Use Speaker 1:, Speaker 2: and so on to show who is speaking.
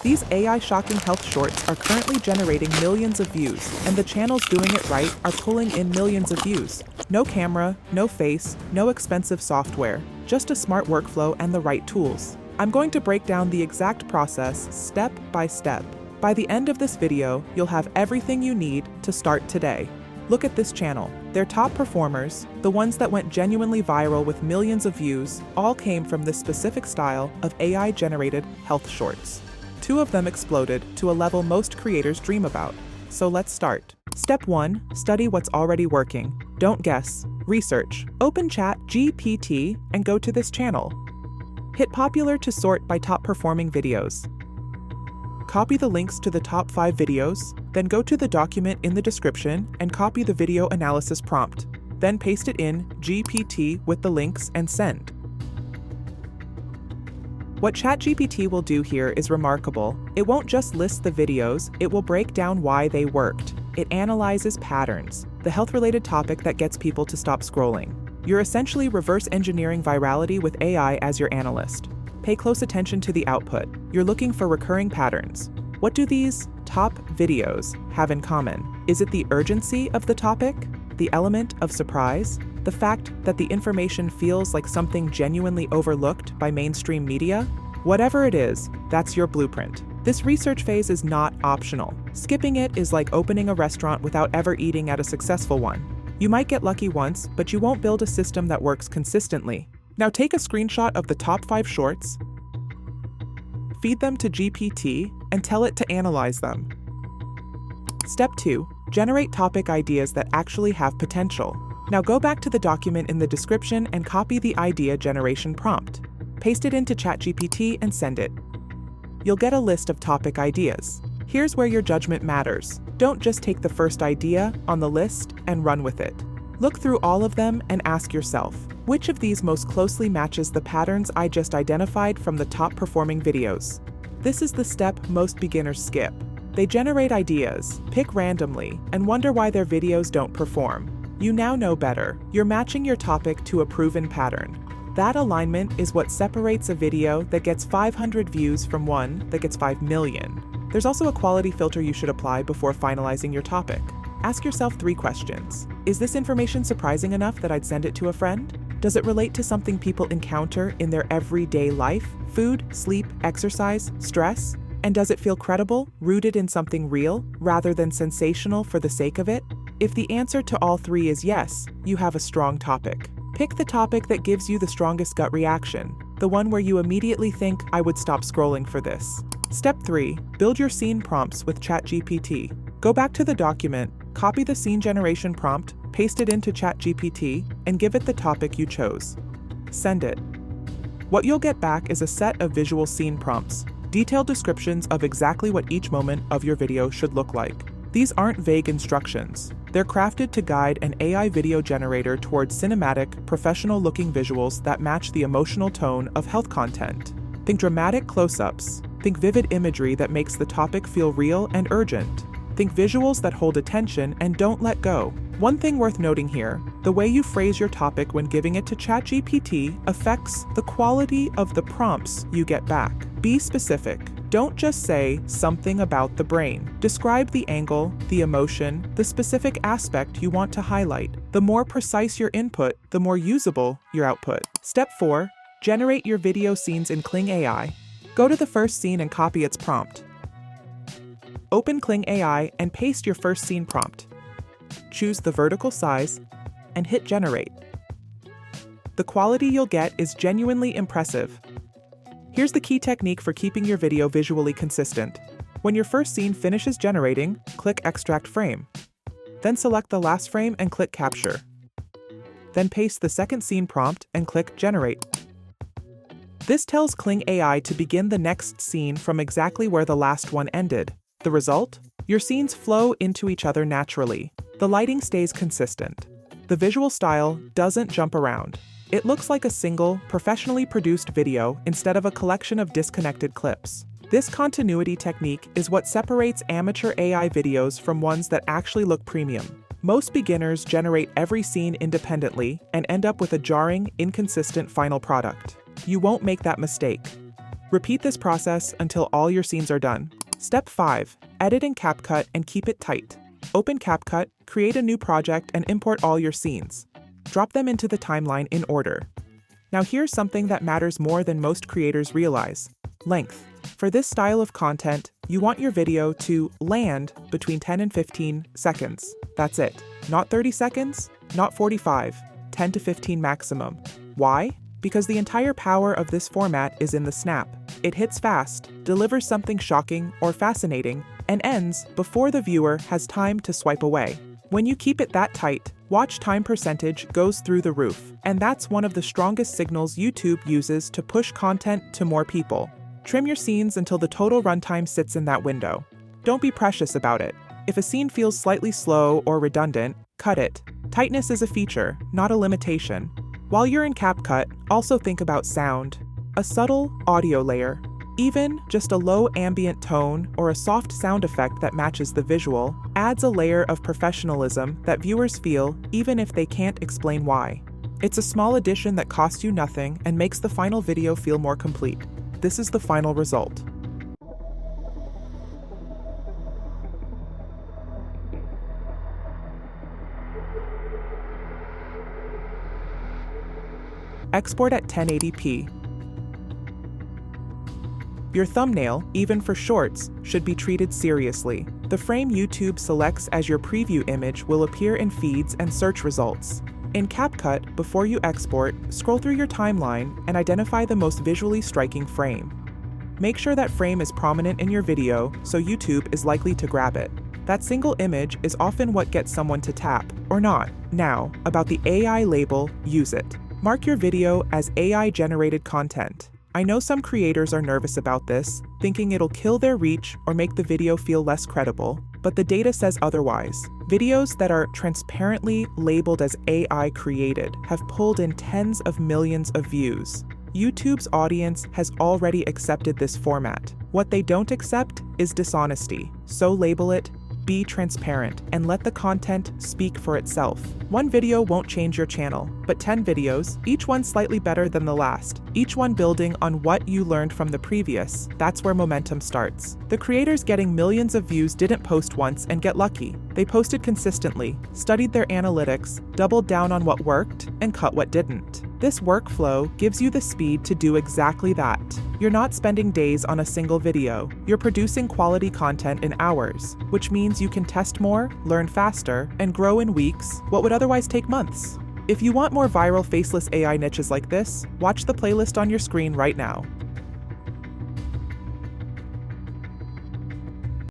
Speaker 1: These AI shocking health shorts are currently generating millions of views, and the channels doing it right are pulling in millions of views. No camera, no face, no expensive software, just a smart workflow and the right tools. I'm going to break down the exact process step by step. By the end of this video, you'll have everything you need to start today. Look at this channel. Their top performers, the ones that went genuinely viral with millions of views, all came from this specific style of AI-generated health shorts. 2 of them exploded to a level most creators dream about. So let's start. Step 1. Study what's already working. Don't guess. Research. Open ChatGPT and go to this channel. Hit popular to sort by top performing videos. Copy the links to the top 5 videos, then go to the document in the description and copy the video analysis prompt. Then paste it in GPT with the links and send. What ChatGPT will do here is remarkable. It won't just list the videos, it will break down why they worked. It analyzes patterns, the health-related topic that gets people to stop scrolling. You're essentially reverse engineering virality with AI as your analyst. Pay close attention to the output. You're looking for recurring patterns. What do these top videos have in common? Is it the urgency of the topic? The element of surprise? The fact that the information feels like something genuinely overlooked by mainstream media? Whatever it is, that's your blueprint. This research phase is not optional. Skipping it is like opening a restaurant without ever eating at a successful one. You might get lucky once, but you won't build a system that works consistently. Now take a screenshot of the top 5 shorts, feed them to GPT, and tell it to analyze them. Step 2. Generate topic ideas that actually have potential. Now go back to the document in the description and copy the idea generation prompt. Paste it into ChatGPT and send it. You'll get a list of topic ideas. Here's where your judgment matters. Don't just take the first idea on the list and run with it. Look through all of them and ask yourself, which of these most closely matches the patterns I just identified from the top performing videos? This is the step most beginners skip. They generate ideas, pick randomly, and wonder why their videos don't perform. You now know better. You're matching your topic to a proven pattern. That alignment is what separates a video that gets 500 views from one that gets 5 million. There's also a quality filter you should apply before finalizing your topic. Ask yourself 3 questions. Is this information surprising enough that I'd send it to a friend? Does it relate to something people encounter in their everyday life? Food, sleep, exercise, stress? And does it feel credible, rooted in something real, rather than sensational for the sake of it? If the answer to all 3 is yes, you have a strong topic. Pick the topic that gives you the strongest gut reaction, the one where you immediately think, I would stop scrolling for this. Step 3. Build your scene prompts with ChatGPT. Go back to the document, copy the scene generation prompt, paste it into ChatGPT, and give it the topic you chose. Send it. What you'll get back is a set of visual scene prompts, detailed descriptions of exactly what each moment of your video should look like. These aren't vague instructions. They're crafted to guide an AI video generator towards cinematic, professional-looking visuals that match the emotional tone of health content. Think dramatic close-ups. Think vivid imagery that makes the topic feel real and urgent. Think visuals that hold attention and don't let go. One thing worth noting here, the way you phrase your topic when giving it to ChatGPT affects the quality of the prompts you get back. Be specific. Don't just say something about the brain. Describe the angle, the emotion, the specific aspect you want to highlight. The more precise your input, the more usable your output. Step 4. Generate your video scenes in Kling AI. Go to the first scene and copy its prompt. Open Kling AI and paste your first scene prompt. Choose the vertical size and hit generate. The quality you'll get is genuinely impressive. Here's the key technique for keeping your video visually consistent. When your first scene finishes generating, click Extract Frame. Then select the last frame and click Capture. Then paste the second scene prompt and click Generate. This tells Kling AI to begin the next scene from exactly where the last one ended. The result? Your scenes flow into each other naturally. The lighting stays consistent. The visual style doesn't jump around. It looks like a single, professionally produced video instead of a collection of disconnected clips. This continuity technique is what separates amateur AI videos from ones that actually look premium. Most beginners generate every scene independently and end up with a jarring, inconsistent final product. You won't make that mistake. Repeat this process until all your scenes are done. Step 5. Edit in CapCut and keep it tight. Open CapCut, create a new project, and import all your scenes. Drop them into the timeline in order. Now here's something that matters more than most creators realize: length. For this style of content, you want your video to land between 10 and 15 seconds. That's it. Not 30 seconds, not 45, 10 to 15 maximum. Why? Because the entire power of this format is in the snap. It hits fast, delivers something shocking or fascinating, and ends before the viewer has time to swipe away. When you keep it that tight, watch time percentage goes through the roof, and that's one of the strongest signals YouTube uses to push content to more people. Trim your scenes until the total runtime sits in that window. Don't be precious about it. If a scene feels slightly slow or redundant, cut it. Tightness is a feature, not a limitation. While you're in CapCut, also think about sound. A subtle audio layer, even just a low ambient tone or a soft sound effect that matches the visual, adds a layer of professionalism that viewers feel even if they can't explain why. It's a small addition that costs you nothing and makes the final video feel more complete. This is the final result. Export at 1080p. Your thumbnail, even for shorts, should be treated seriously. The frame YouTube selects as your preview image will appear in feeds and search results. In CapCut, before you export, scroll through your timeline and identify the most visually striking frame. Make sure that frame is prominent in your video so YouTube is likely to grab it. That single image is often what gets someone to tap, or not. Now, about the AI label, use it. Mark your video as AI-generated content. I know some creators are nervous about this, thinking it'll kill their reach or make the video feel less credible, but the data says otherwise. Videos that are transparently labeled as AI created have pulled in tens of millions of views. YouTube's audience has already accepted this format. What they don't accept is dishonesty, so label it, be transparent, and let the content speak for itself. One video won't change your channel, but 10 videos, each one slightly better than the last, each one building on what you learned from the previous, that's where momentum starts. The creators getting millions of views didn't post once and get lucky. They posted consistently, studied their analytics, doubled down on what worked, and cut what didn't. This workflow gives you the speed to do exactly that. You're not spending days on a single video. You're producing quality content in hours, which means you can test more, learn faster, and grow in weeks what would otherwise take months. If you want more viral faceless AI niches like this, watch the playlist on your screen right now.